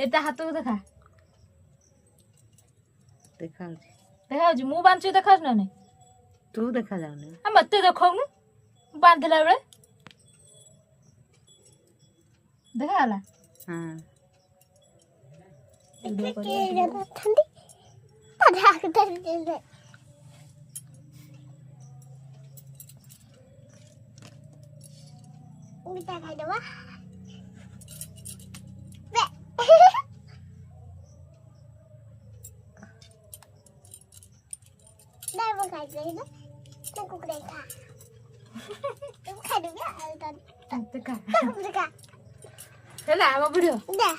ଏଟା ହାତକୁ ଦେଖା ଦେଖାଉଛି ଦେଖାଉଛି ମୁଁ ବାଞ୍ଚି ଦେଖାଉଛି ନା ନାଇଁ ତୁ ଦେଖାଯାଉନି ମତେ ଦେଖାଉନୁ ବାନ୍ଧିଲା ବେଳେ ଦେଖାଗଲା ହଁ मिठा खाइदबा đây một cái gì đó cái cục này cả đúng khai đúng ạ ଦେଖା tất cả ହେଲା ଆମ ଭିଡିଓ nè